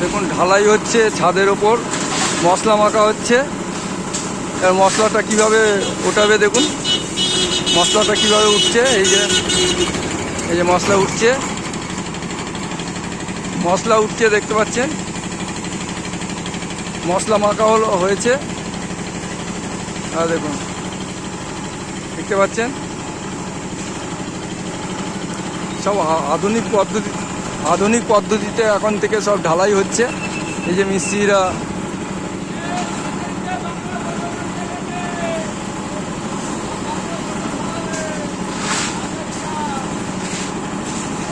দেখুন ঢালাই হচ্ছে, ছাদের ওপর মশলা মাখা হচ্ছে। আর মশলাটা কিভাবে ওঠাবে দেখুন, মশলাটা কিভাবে উঠছে। এই যে মশলা উঠছে, মশলা উঠছে দেখতে পাচ্ছেন। মশলা মাখা হয়েছে। আর দেখুন দেখতে পাচ্ছেন সব আধুনিক পদ্ধতিতে এখন থেকে সব ঢালাই হচ্ছে। এই যে মিস্ত্রিরা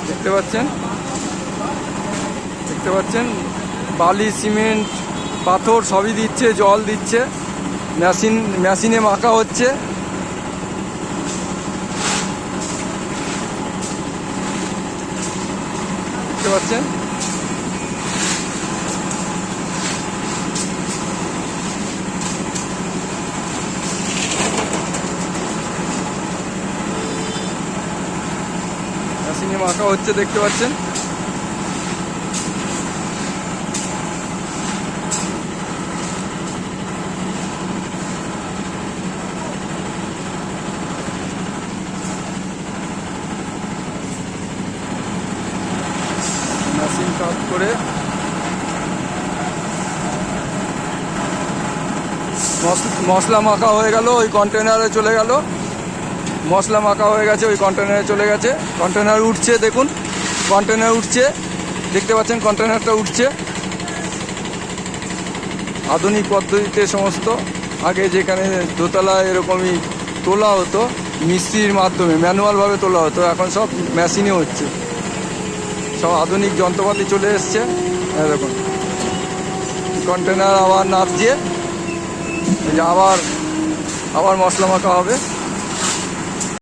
দেখতে পাচ্ছেন বালি, সিমেন্ট, পাথর সবই দিচ্ছে, জল দিচ্ছে, মেশিনে মাখা হচ্ছে। দেখতে পাচ্ছেন মেশিনে মাখা হচ্ছে, দেখতে পাচ্ছেন। মেশিন কাজ করে মশলা মাখা হয়ে গেল, ওই কন্টেনারে চলে গেল। মশলা মাখা হয়ে গেছে, ওই কন্টেনারে চলে গেছে। কন্টেনার উঠছে, দেখুন কন্টেনার উঠছে, দেখতে পাচ্ছেন কন্টেনারটা উঠছে। আধুনিক পদ্ধতিতে সমস্ত। আগে যেখানে দোতলায় এরকমই তোলা হতো মিস্ত্রির মাধ্যমে, ম্যানুয়ালভাবে তোলা হতো, এখন সব মেশিনে হচ্ছে। সব আধুনিক যন্ত্রপাতি চলে এসছে। দেখুন কন্টেনার আবার নাপ দিয়ে আবার মশলা মাখা হবে।